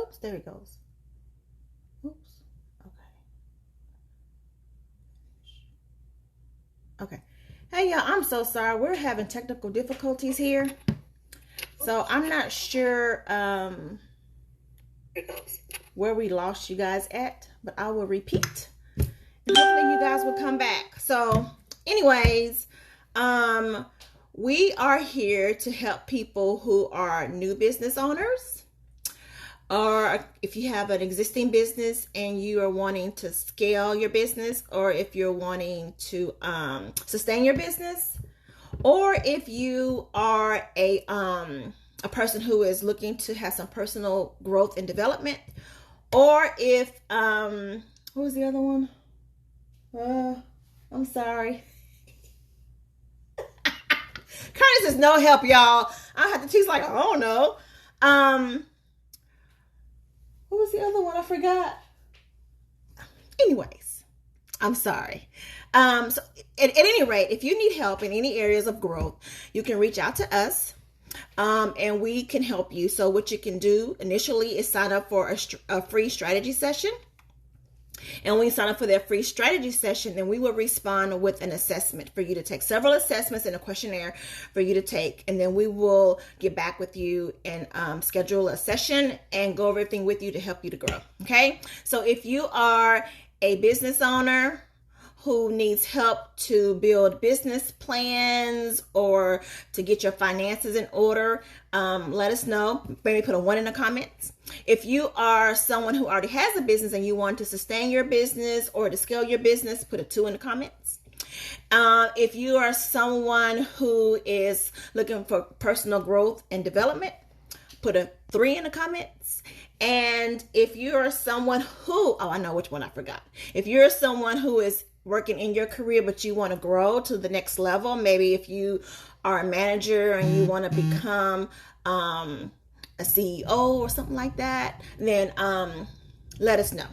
Oops, there he goes. Oops. Okay. Hey, y'all, I'm so sorry. We're having technical difficulties here. So I'm not sure where we lost you guys at, but I will repeat. And hopefully you guys will come back. So anyways, we are here to help people who are new business owners, or if you have an existing business and you are wanting to scale your business, or if you're wanting to sustain your business, or if you are a person who is looking to have some personal growth and development, or if what was the other one? I'm sorry. Curtis is no help, y'all. He's like, I don't know. What was the other one? I forgot. Anyways, I'm sorry. So at any rate, if you need help in any areas of growth, you can reach out to us, and we can help you. So what you can do initially is sign up for a free strategy session. And when you sign up for that free strategy session, then we will respond with an assessment for you to take, several assessments and a questionnaire for you to take. And then we will get back with you and schedule a session and go over everything with you to help you to grow. Okay. So if you are a business owner who needs help to build business plans or to get your finances in order, let us know. Maybe put a 1 in the comments. If you are someone who already has a business and you want to sustain your business or to scale your business, put a 2 in the comments. If you are someone who is looking for personal growth and development, put a 3 in the comments. And if you are someone who, I know which one I forgot. If you're someone who is working in your career, but you want to grow to the next level, maybe if you are a manager and you want to become a CEO or something like that, then let us know.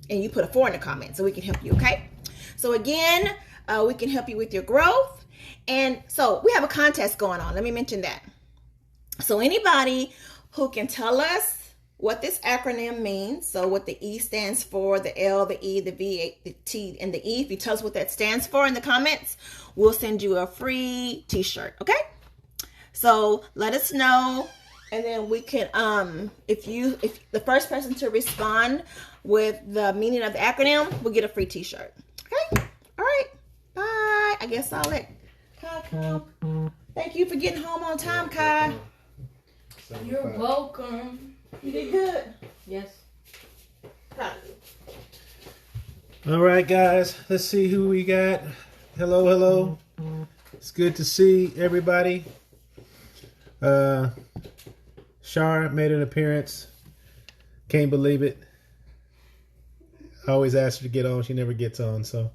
And you put a 4 in the comments so we can help you, okay? So again, we can help you with your growth. And so we have a contest going on. Let me mention that. So anybody who can tell us what this acronym means, so what the E stands for, the L, the E, the V, the T, and the E, if you tell us what that stands for in the comments, we'll send you a free t-shirt, okay? So let us know, and then we can, if the first person to respond with the meaning of the acronym will get a free t-shirt, okay? All right, bye. I guess I'll let Kai come. Thank you for getting home on time, Kai. You're welcome. You did good. Yes. All right, guys. Let's see who we got. Hello, hello. It's good to see everybody. Shar made an appearance. Can't believe it. I always ask her to get on. She never gets on. So,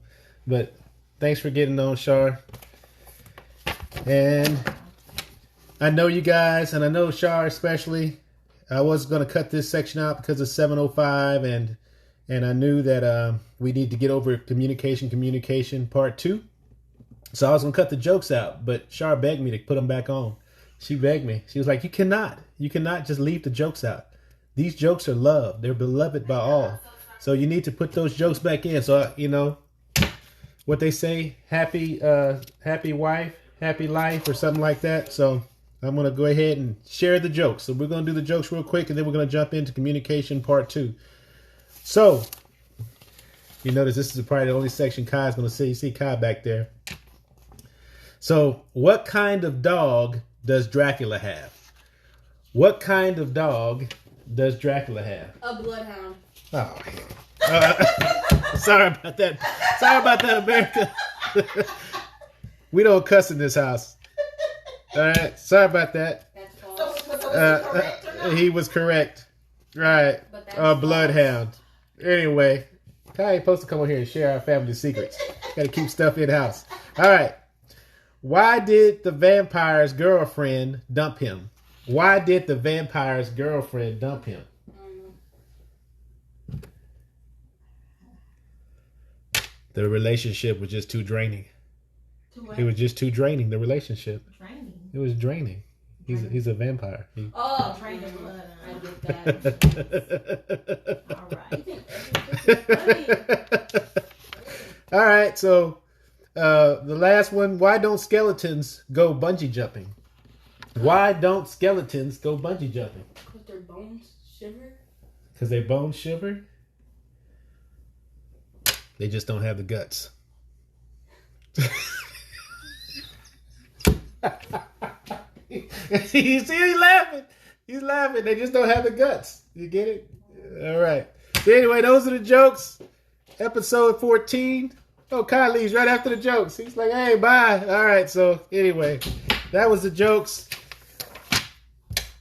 but thanks for getting on, Shar. And I know you guys, and I know Shar especially. I was going to cut this section out because of 705, and I knew that we need to get over communication part 2. So I was going to cut the jokes out, but Shar begged me to put them back on. She begged me. She was like, you cannot just leave the jokes out. These jokes are loved. They're beloved by all. So you need to put those jokes back in. So, you know, what they say, happy wife, happy life, or something like that. So I'm going to go ahead and share the jokes. So we're going to do the jokes real quick, and then we're going to jump into communication part 2. So, you notice this is probably the only section Kai's going to see. You see Kai back there. So, what kind of dog does Dracula have? What kind of dog does Dracula have? A bloodhound. Oh. Sorry about that. Sorry about that, America. We don't cuss in this house. All right, sorry about that. That's false. He was correct. Right. A bloodhound. Anyway, Kai ain't supposed to come over here and share our family secrets. Got to keep stuff in house. All right. Why did the vampire's girlfriend dump him? Why did the vampire's girlfriend dump him? The relationship was just too draining. It was just too draining, the relationship. Draining. It was draining. He's a vampire. Oh, Drain the blood. I get that. All right. All right, so the last one, why don't skeletons go bungee jumping? Why don't skeletons go bungee jumping? Because their bones shiver. Because their bones shiver? They just don't have the guts. You see, he's laughing. He's laughing. They just don't have the guts. You get it? All right. So anyway, those are the jokes. Episode 14. Oh, Kyle leaves right after the jokes. He's like, hey, bye. All right. So anyway, that was the jokes.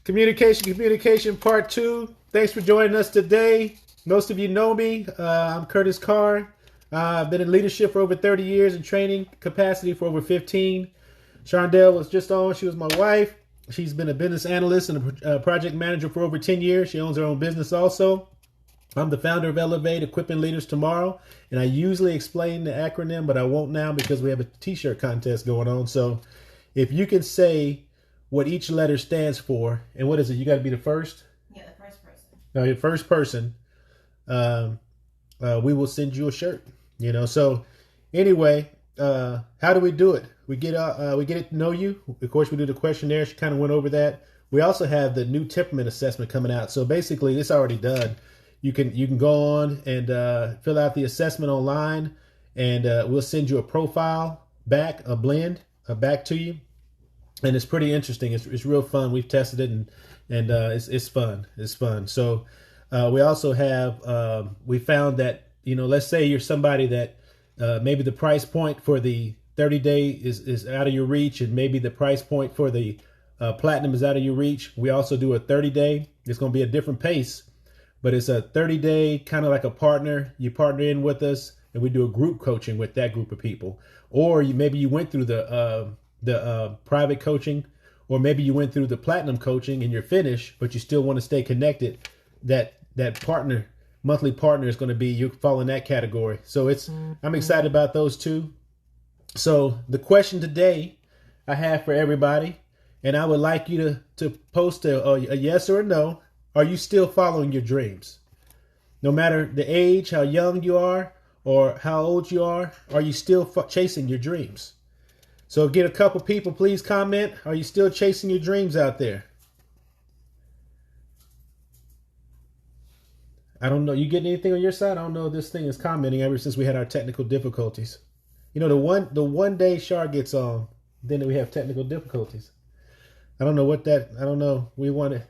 Communication part 2. Thanks for joining us today. Most of you know me. I'm Curtis Carr. I've been in leadership for over 30 years and training capacity for over 15. Shondell was just on. She was my wife. She's been a business analyst and a project manager for over 10 years. She owns her own business also. I'm the founder of E.L.E.V.A.T.E, Equipping Leaders Tomorrow. And I usually explain the acronym, but I won't now because we have a t-shirt contest going on. So if you can say what each letter stands for, and what is it? You got to be the first? Yeah, the first person. No, the first person. We will send you a shirt. So anyway, how do we do it? We get to know you. Of course, we do the questionnaire. She kind of went over that. We also have the new temperament assessment coming out. So basically, it's already done. You can go on and fill out the assessment online, and we'll send you a profile back, a blend back to you. And it's pretty interesting. It's real fun. We've tested it, and it's fun. It's fun. So we also have we found that let's say you're somebody that maybe the price point for the 30-day is out of your reach, and maybe the price point for the platinum is out of your reach. We also do a 30-day. It's going to be a different pace, but it's a 30-day, kind of like a partner. You partner in with us, and we do a group coaching with that group of people. Or maybe you went through the private coaching, or maybe you went through the platinum coaching and you're finished, but you still want to stay connected. That monthly partner is going to be, you fall in that category. So I'm excited about those two. So the question today I have for everybody, and I would like you to post a yes or a no. Are you still following your dreams? No matter the age, how young you are, or how old you are you still chasing your dreams? So get a couple people, please comment. Are you still chasing your dreams out there? I don't know. You getting anything on your side? I don't know if this thing is commenting ever since we had our technical difficulties. The one day Shar gets on, then we have technical difficulties. I don't know I don't know. We want it.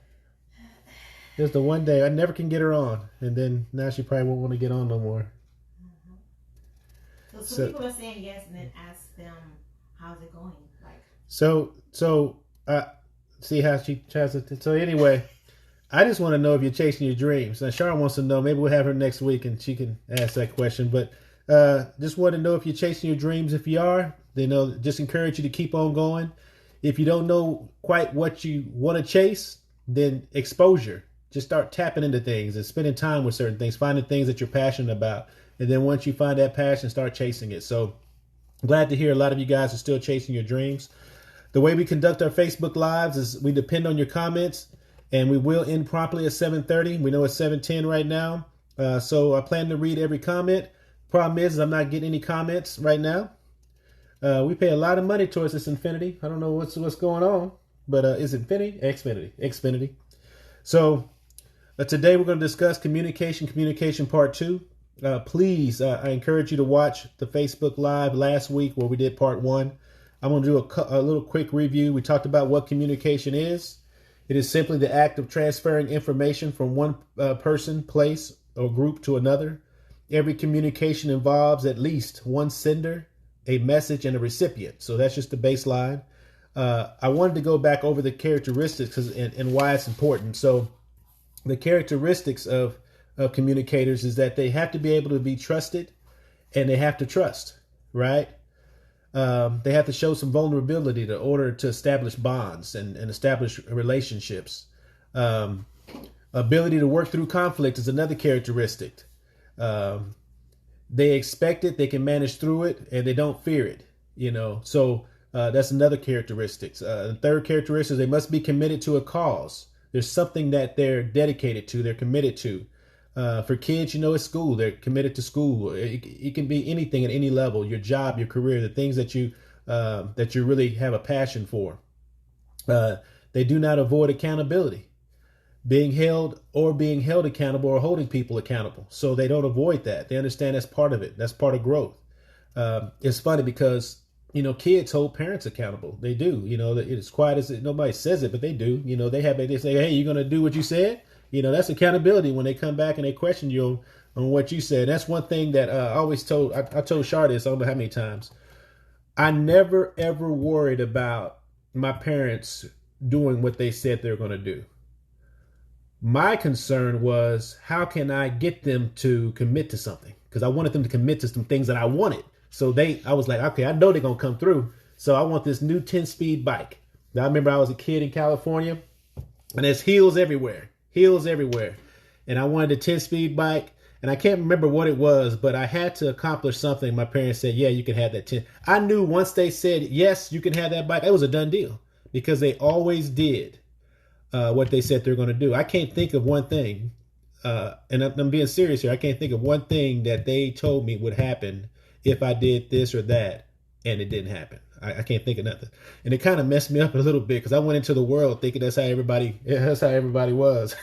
There's the one day I never can get her on, and then now she probably won't want to get on no more. Mm-hmm. So people are saying yes, and then ask them, how's it going? See how she tries to. So anyway, I just want to know if you're chasing your dreams. Now Sharon wants to know. Maybe we'll have her next week and she can ask that question. But just want to know if you're chasing your dreams. If you are, then just encourage you to keep on going. If you don't know quite what you want to chase, then exposure. Just start tapping into things and spending time with certain things, finding things that you're passionate about. And then once you find that passion, start chasing it. So glad to hear a lot of you guys are still chasing your dreams. The way we conduct our Facebook Lives is we depend on your comments, and we will end promptly at 7:30. We know it's 7:10 right now. So I plan to read every comment. Problem is I'm not getting any comments right now. We pay a lot of money towards this Infinity. I don't know what's going on, but is it Infinity? Xfinity. So today we're going to discuss communication part 2. Please, I encourage you to watch the Facebook Live last week where we did part 1. I'm going to do a little quick review. We talked about what communication is. It is simply the act of transferring information from one person, place, or group to another. Every communication involves at least one sender, a message, and a recipient. So that's just the baseline. I wanted to go back over the characteristics and why it's important. So the characteristics of communicators is that they have to be able to be trusted, and they have to trust, right? They have to show some vulnerability in order to establish bonds and establish relationships. Ability to work through conflict is another characteristic. They expect it, they can manage through it, and they don't fear it. So That's another characteristic. The third characteristic is they must be committed to a cause. There's something that they're dedicated to, they're committed to. For kids, it's school. They're committed to school. It can be anything at any level, your job, your career, the things that you really have a passion for. They do not avoid accountability, being held accountable or holding people accountable. So they don't avoid that. They understand that's part of it. That's part of growth. It's funny because, kids hold parents accountable. They do. It's quiet as nobody says it, but they do. They say, hey, you're going to do what you said. That's accountability when they come back and they question you on what you said. That's one thing that I always told. I told Shar this, I don't know how many times. I never, ever worried about my parents doing what they said they're going to do. My concern was, how can I get them to commit to something? Because I wanted them to commit to some things that I wanted. So I was like, okay, I know they're going to come through. So I want this new 10-speed bike. Now, I remember I was a kid in California and there's hills everywhere. And I wanted a 10-speed bike. And I can't remember what it was, but I had to accomplish something. My parents said, yeah, you can have that 10. I knew once they said, yes, you can have that bike, it was a done deal because they always did what they said they're going to do. I can't think of one thing, and I'm being serious here. I can't think of one thing that they told me would happen if I did this or that, and it didn't happen. I can't think of nothing. And it kind of messed me up a little bit because I went into the world thinking that's how everybody was.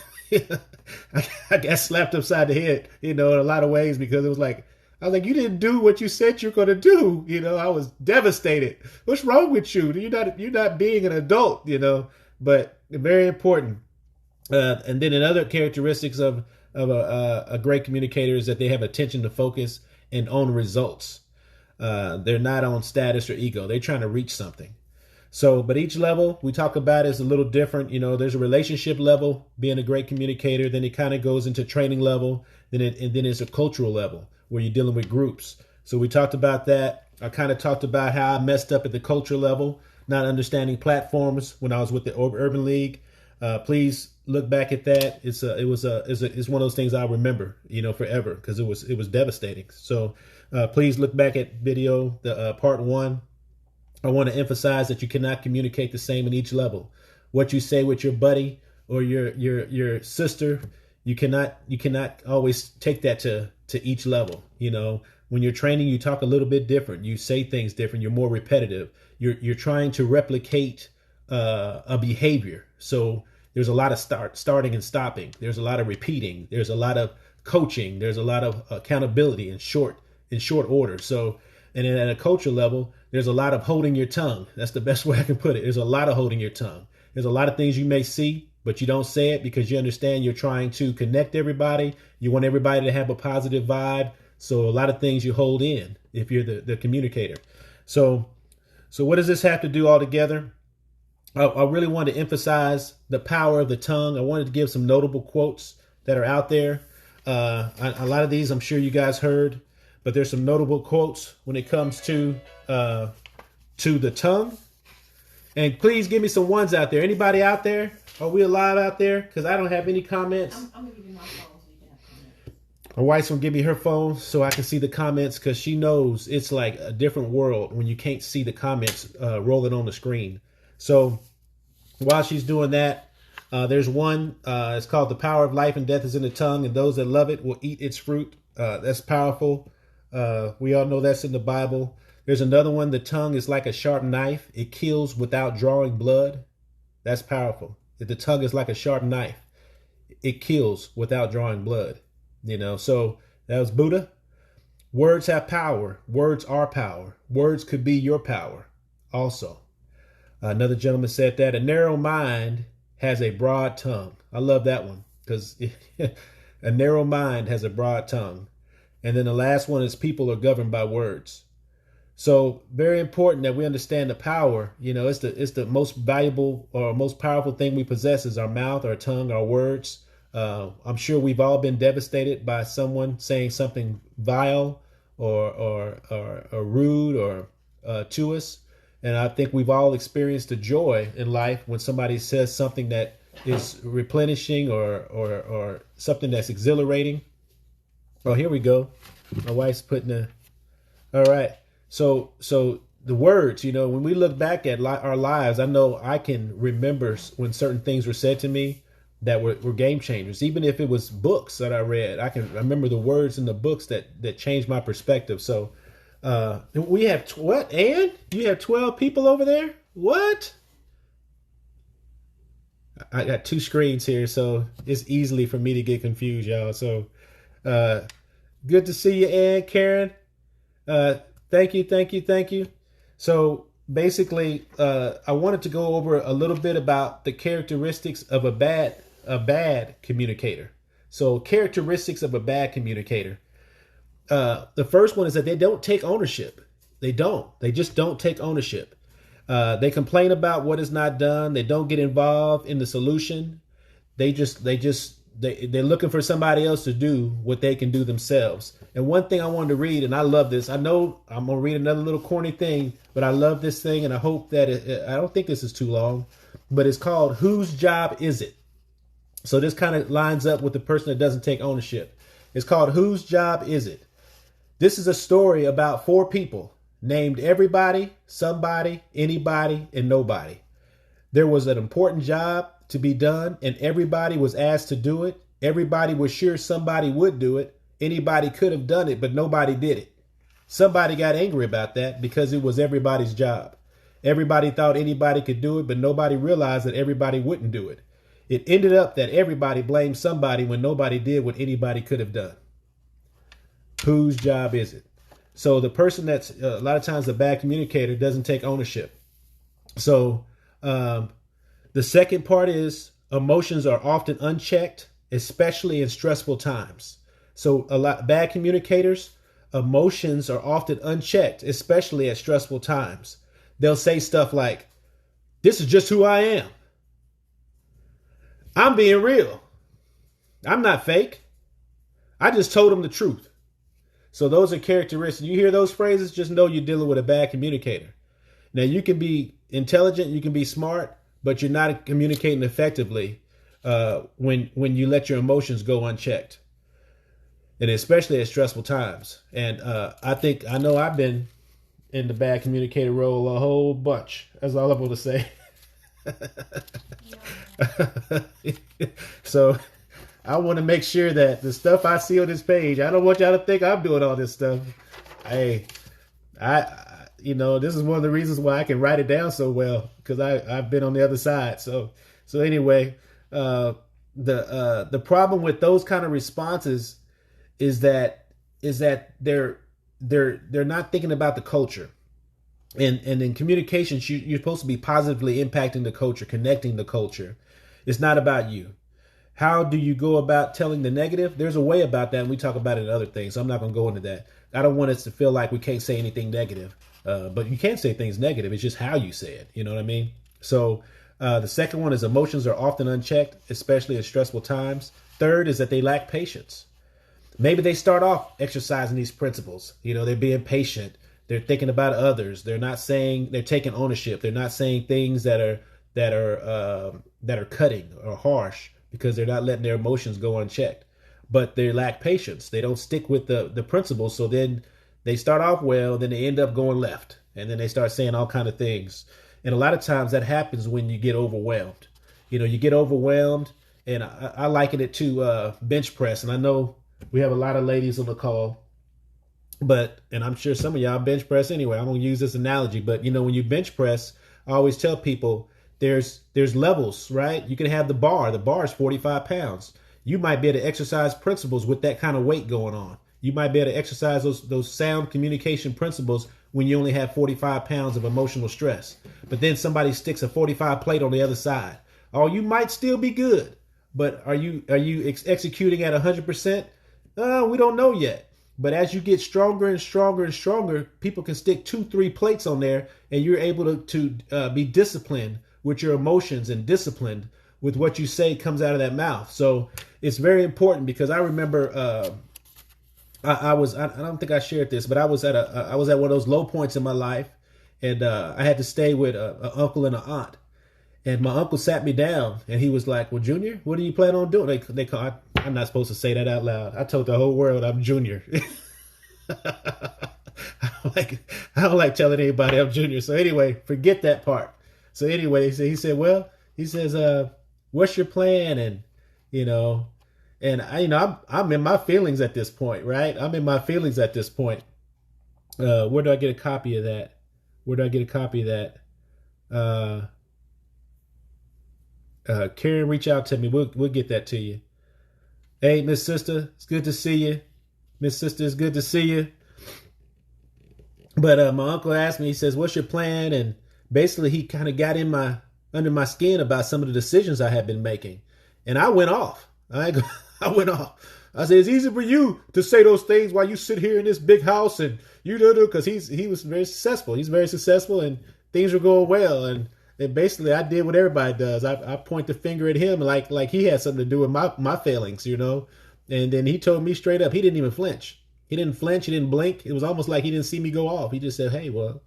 I got slapped upside the head, in a lot of ways because it was like, I was like, you didn't do what you said you're going to do. I was devastated. What's wrong with you? You're not being an adult, but very important. And then another characteristics of a great communicator is that they have attention to focus and on results. They're not on status or ego. They're trying to reach something. So, but each level we talk about is a little different. There's a relationship level, being a great communicator. Then it kind of goes into training level. Then it's a cultural level where you're dealing with groups. So we talked about that. I kind of talked about how I messed up at the culture level, not understanding platforms when I was with the Urban League. Please look back at that. It's one of those things I remember, forever because it was devastating. So please look back at video, the part 1. I want to emphasize that you cannot communicate the same in each level. What you say with your buddy or your sister, you cannot always take that to each level. When you're training, you talk a little bit different. You say things different. You're more repetitive. You're trying to replicate a behavior. So there's a lot of starting and stopping. There's a lot of repeating. There's a lot of coaching. There's a lot of accountability in short order. So, and then at a culture level, there's a lot of holding your tongue. That's the best way I can put it. There's a lot of holding your tongue. There's a lot of things you may see, but you don't say it because you understand you're trying to connect everybody. You want everybody to have a positive vibe. So a lot of things you hold in if you're the communicator. So what does this have to do all together? I really want to emphasize the power of the tongue. I wanted to give some notable quotes that are out there. A lot of these I'm sure you guys heard, but there's some notable quotes when it comes to the tongue. And please give me some ones out there. Anybody out there? Are we alive out there? Because I don't have any comments. I'm going to give you my phone so you can have comments. My wife's going to give me her phone so I can see the comments because she knows it's like a different world when you can't see the comments rolling on the screen. So while she's doing that, there's one. It's called "The Power of Life and Death is in the Tongue, and those that love it will eat its fruit." That's powerful. We all know that's in the Bible. There's another one. "The tongue is like a sharp knife. It kills without drawing blood." That's powerful. The tongue is like a sharp knife. It kills without drawing blood. So that was Buddha. Words have power. Words are power. Words could be your power also. Another gentleman said that a narrow mind has a broad tongue. I love that one because a narrow mind has a broad tongue. And then the last one is people are governed by words. So very important that we understand the power. It's the most valuable or most powerful thing we possess is our mouth, our tongue, our words. I'm sure we've all been devastated by someone saying something vile or rude or to us. And I think we've all experienced the joy in life when somebody says something that is replenishing or something that's exhilarating. Oh, here we go. My wife's putting all right. So the words, when we look back at our lives, I know I can remember when certain things were said to me that were game changers. Even if it was books that I read, I can remember the words in the books that changed my perspective. So we have what? And you have 12 people over there? What? I got two screens here, so it's easily for me to get confused, y'all. So good to see you, Ann, Karen. Thank you. So basically, I wanted to go over a little bit about the characteristics of a bad communicator. So characteristics of a bad communicator. The first one is that they don't take ownership. They just don't take ownership. They complain about what is not done. They don't get involved in the solution. They're looking for somebody else to do what they can do themselves. And one thing I wanted to read, and I love this. I know I'm going to read another little corny thing, but I love this thing, and I hope that I don't think this is too long, but it's called Whose Job Is It? So this kind of lines up with the person that doesn't take ownership. It's called Whose Job Is It? This is a story about 4 people named everybody, somebody, anybody, and nobody. There was an important job to be done, and everybody was asked to do it. Everybody was sure somebody would do it. Anybody could have done it, but nobody did it. Somebody got angry about that because it was everybody's job. Everybody thought anybody could do it, but nobody realized that everybody wouldn't do it. It ended up that everybody blamed somebody when nobody did what anybody could have done. Whose job is it? So the person that's a lot of times a bad communicator doesn't take ownership. So the second part is emotions are often unchecked, especially in stressful times. So bad communicators, emotions are often unchecked, especially at stressful times. They'll say stuff like, "This is just who I am. I'm being real. I'm not fake. I just told them the truth." So those are characteristics. You hear those phrases, just know you're dealing with a bad communicator. Now, you can be intelligent, you can be smart, but you're not communicating effectively when you let your emotions go unchecked, and especially at stressful times. And I know I've been in the bad communicator role a whole bunch. That's all I'm going to say. So I want to make sure that the stuff I see on this page, I don't want y'all to think I'm doing all this stuff. Hey, this is one of the reasons why I can write it down so well, because I've been on the other side. So anyway, the problem with those kind of responses is that they're not thinking about the culture. And in communications, you're supposed to be positively impacting the culture, connecting the culture. It's not about you. How do you go about telling the negative? There's a way about that, and we talk about it in other things, so I'm not going to go into that. I don't want us to feel like we can't say anything negative, but you can say things negative. It's just how you say it. You know what I mean? So the second one is emotions are often unchecked, especially in stressful times. Third is that they lack patience. Maybe they start off exercising these principles. They're being patient. They're thinking about others. They're taking ownership. They're not saying things that are cutting or harsh, because they're not letting their emotions go unchecked. But they lack patience. They don't stick with the principles. So then they start off well, then they end up going left. And then they start saying all kind of things. And a lot of times that happens when you get overwhelmed. You get overwhelmed. And I liken it to bench press. And I know we have a lot of ladies on the call. And I'm sure some of y'all bench press anyway. I'm going to use this analogy. But, when you bench press, I always tell people, there's levels, right? You can have the bar. The bar is 45 pounds. You might be able to exercise principles with that kind of weight going on. You might be able to exercise those sound communication principles when you only have 45 pounds of emotional stress. But then somebody sticks a 45 plate on the other side. Oh, you might still be good, but are you executing at 100%? We don't know yet. But as you get stronger and stronger and stronger, people can stick 2-3 plates on there, and you're able to be disciplined with your emotions and disciplined with what you say comes out of that mouth. So it's very important, because I remember I don't think I shared this, but I was at one of those low points in my life, and I had to stay with an uncle and an aunt. And my uncle sat me down, and he was like, "Well, Junior, what do you plan on doing?" I'm not supposed to say that out loud. I told the whole world I'm Junior. I I don't like telling anybody I'm junior. So anyway, forget that part. So anyway, he said, well, he says, what's your plan? And, you know, and I'm in my feelings at this point, right? I'm in my feelings at this point. Where do I get a copy of that? Where do I get a copy of that? Karen, reach out to me. We'll get that to you. Hey, Miss Sister, it's good to see you. Miss Sister, it's good to see you. But my uncle asked me, he says, what's your plan? And basically he kind of got under my skin about some of the decisions I had been making. And I went off. I went off. I said, it's easy for you to say those things while you sit here in this big house and you do, because he was very successful. He's very successful and things were going well. And basically I did what everybody does. I point the finger at him like he had something to do with my failings, you know. And then he told me straight up, he didn't even flinch. He didn't flinch. He didn't blink. It was almost like he didn't see me go off. He just said, hey, well,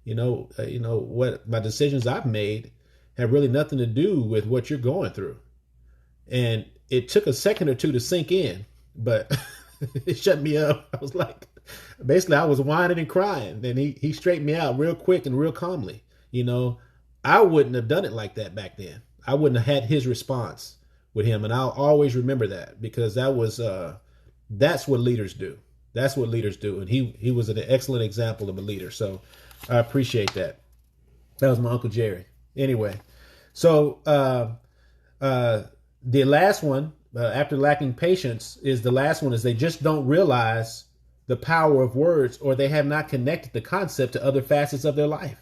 you know what my decisions I've made have really nothing to do with what you're going through. And it took a second or two to sink in, but it shut me up. I was like, basically I was whining and crying, and he straightened me out real quick and real calmly. You know, I wouldn't have done it like that back then. I wouldn't have had his response with him. And I'll always remember that, because that's what leaders do. That's what leaders do. And he was an excellent example of a leader. So I appreciate that. That was my Uncle Jerry. Anyway, so the last one, after lacking patience, is the last one is they just don't realize the power of words, or they have not connected the concept to other facets of their life.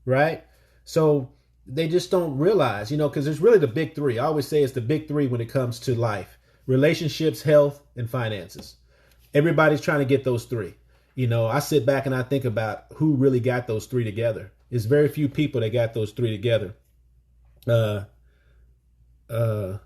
Right? So they just don't realize, because there's really the big three. I always say it's the big three when it comes to life: relationships, health, and finances. Everybody's trying to get those three. I sit back and I think about who really got those three together. It's very few people that got those three together. But the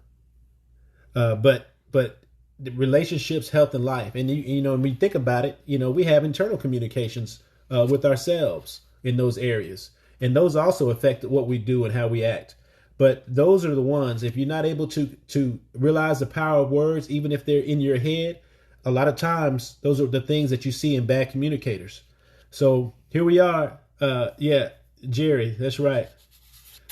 relationships, health, and life. And when you think about it, we have internal communications with ourselves in those areas. And those also affect what we do and how we act. But those are the ones, if you're not able to realize the power of words, even if they're in your head, a lot of times those are the things that you see in bad communicators. So here we are. Yeah, Jerry, that's right.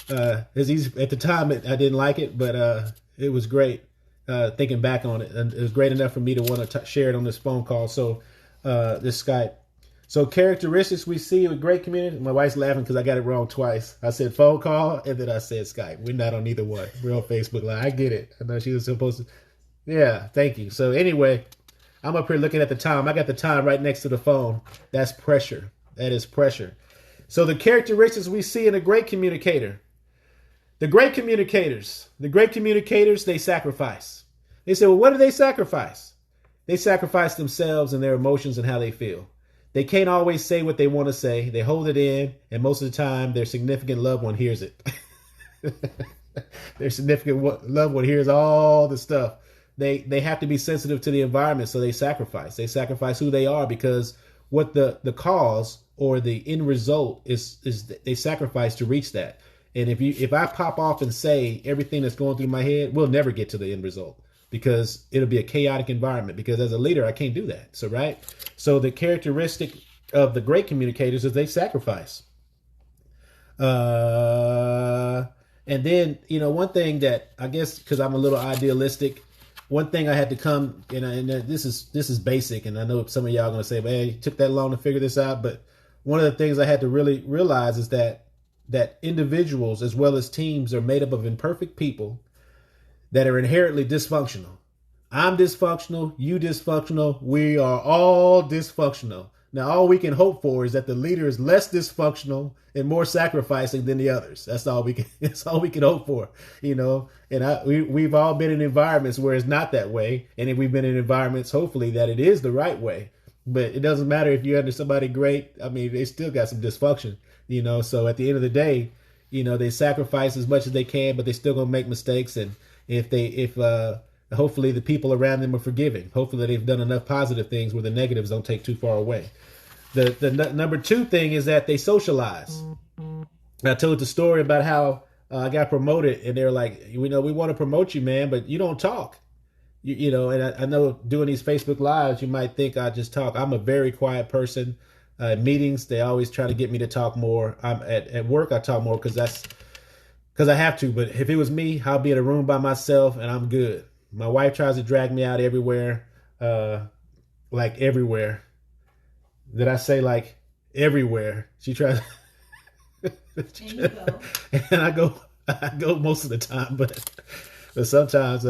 It's easy. At the time, I didn't like it, but it was great thinking back on it. And it was great enough for me to want to share it on this phone call. So this Skype. So characteristics we see with great community. My wife's laughing because I got it wrong twice. I said phone call and then I said Skype. We're not on either one. We're on Facebook Live. I get it. I know she was supposed to. Yeah, thank you. So anyway, I'm up here looking at the time. I got the time right next to the phone. That's pressure. That is pressure. So the characteristics we see in a great communicator. The great communicators, they sacrifice. They say, well, what do they sacrifice? They sacrifice themselves and their emotions and how they feel. They can't always say what they want to say. They hold it in, and most of the time, their significant loved one hears it. Their significant loved one hears all the stuff. They have to be sensitive to the environment, so they sacrifice. They sacrifice who they are, because what the cause or the end result is they sacrifice to reach that. And if I pop off and say everything that's going through my head, we'll never get to the end result, because it'll be a chaotic environment. Because as a leader, I can't do that. So, right. So the characteristic of the great communicators is they sacrifice. And then, one thing that I guess, because I'm a little idealistic, one thing I had to come, and this is basic. And I know some of y'all are going to say, man, it took that long to figure this out. But one of the things I had to really realize is that individuals as well as teams are made up of imperfect people that are inherently dysfunctional. I'm dysfunctional, you dysfunctional, we are all dysfunctional. Now, all we can hope for is that the leader is less dysfunctional and more sacrificing than the others. That's all we can hope for, And we've all been in environments where it's not that way, and if we've been in environments, hopefully, that it is the right way. But it doesn't matter if you're under somebody great. I mean, they still got some dysfunction. So at the end of the day, they sacrifice as much as they can, but they still gonna make mistakes. And if hopefully the people around them are forgiving. Hopefully they've done enough positive things where the negatives don't take too far away. The number two thing is that they socialize. I told the story about how I got promoted, and they're like, we want to promote you, man, but you don't talk. And I know doing these Facebook Lives, you might think I just talk. I'm a very quiet person. Meetings, they always try to get me to talk more. I'm at work, I talk more because I have to. But if it was me, I'll be in a room by myself and I'm good. My wife tries to drag me out everywhere, like everywhere. Did I say like everywhere? She tries, And you go. and I go most of the time, but sometimes,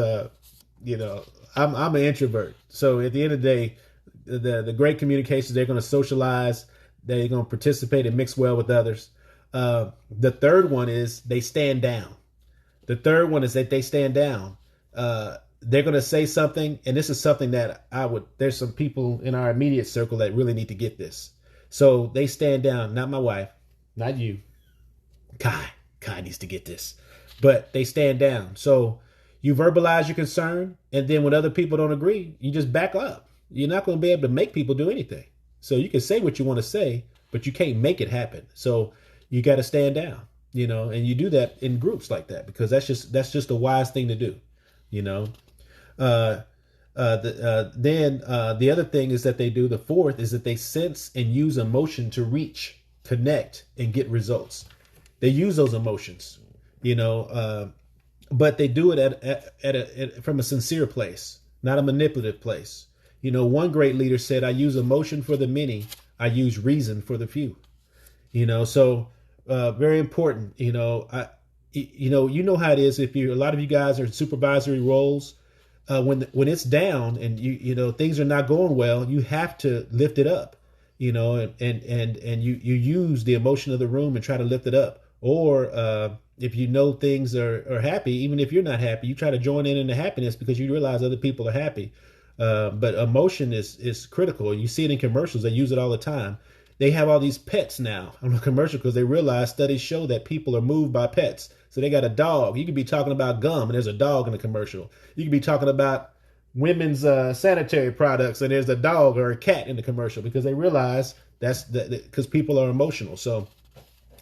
you know, I'm an introvert. So at the end of the day, the great communications, they're going to socialize, they're going to participate and mix well with others. The third one is they stand down. The third one is that they stand down. They're going to say something, and this is something that there's some people in our immediate circle that really need to get this. So they stand down, not my wife, not you. Kai needs to get this, but they stand down. So you verbalize your concern, and then when other people don't agree, you just back up. You're not going to be able to make people do anything. So you can say what you want to say, but you can't make it happen. So you got to stand down, you know, and you do that in groups like that because that's just a wise thing to do, you know. Then the other thing is that they do. The fourth is that they sense and use emotion to reach, connect, and get results. They use those emotions, you know, but they do it from a sincere place, not a manipulative place. You know, one great leader said, "I use emotion for the many. I use reason for the few." You know, so very important. You know, you know how it is. If a lot of you guys are in supervisory roles, when it's down and you know things are not going well, you have to lift it up. You know, and you use the emotion of the room and try to lift it up. Or if you know things are happy, even if you're not happy, you try to join in the happiness because you realize other people are happy. But emotion is critical. You see it in commercials. They use it all the time. They have all these pets now on the commercial because they realize studies show that people are moved by pets. So they got a dog. You could be talking about gum and there's a dog in the commercial. You could be talking about women's sanitary products and there's a dog or a cat in the commercial because they realize that's because people are emotional. So,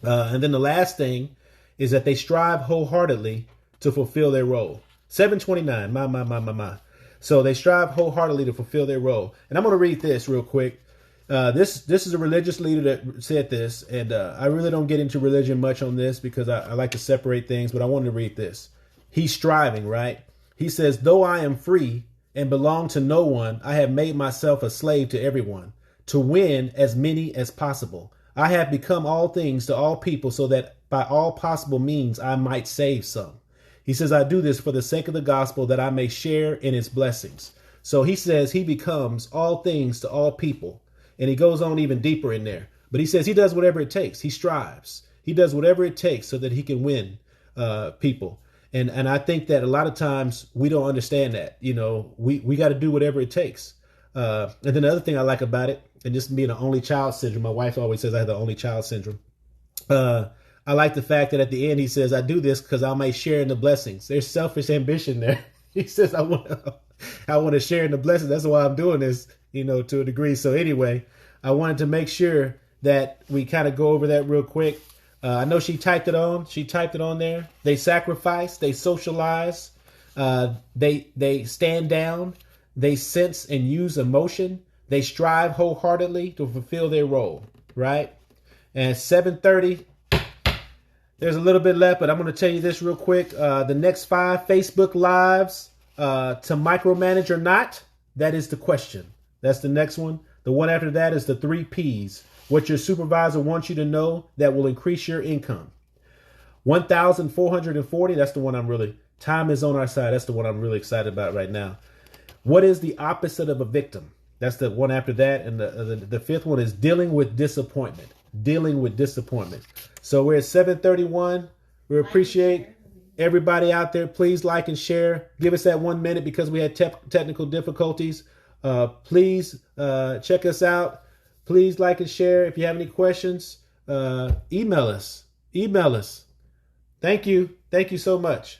and then the last thing is that they strive wholeheartedly to fulfill their role. 729, my. So they strive wholeheartedly to fulfill their role. And I'm going to read this real quick. This is a religious leader that said this, and I really don't get into religion much on this because I like to separate things, but I wanted to read this. He's striving, right? He says, "Though I am free and belong to no one, I have made myself a slave to everyone, to win as many as possible. I have become all things to all people so that by all possible means I might save some." He says, "I do this for the sake of the gospel that I may share in its blessings." So he says he becomes all things to all people. And he goes on even deeper in there. But he says he does whatever it takes. He strives. He does whatever it takes so that he can win people. And I think that a lot of times we don't understand that. You know, we got to do whatever it takes. And then the other thing I like about it, and this being an only child syndrome, my wife always says I have the only child syndrome. I like the fact that at the end he says, "I do this because I may share in the blessings." There's selfish ambition there. He says, I want to share in the blessings. That's why I'm doing this, you know, to a degree. So anyway, I wanted to make sure that we kind of go over that real quick. I know she typed it on. She typed it on there. They sacrifice. They socialize. They stand down. They sense and use emotion. They strive wholeheartedly to fulfill their role. Right? And 7:30. There's a little bit left, but I'm going to tell you this real quick. The next 5 Facebook Lives, to micromanage or not, that is the question. That's the next one. The one after that is the 3 Ps. What your supervisor wants you to know that will increase your income. 1,440, that's the one time is on our side. That's the one I'm really excited about right now. What is the opposite of a victim? That's the one after that. And the 5th one is dealing with disappointment. Dealing with disappointment. So we're at 7:31. We appreciate everybody out there. Please like and share. Give us that 1 minute because we had technical difficulties. Please check us out. Please like and share. If you have any questions, email us. Thank you. Thank you so much.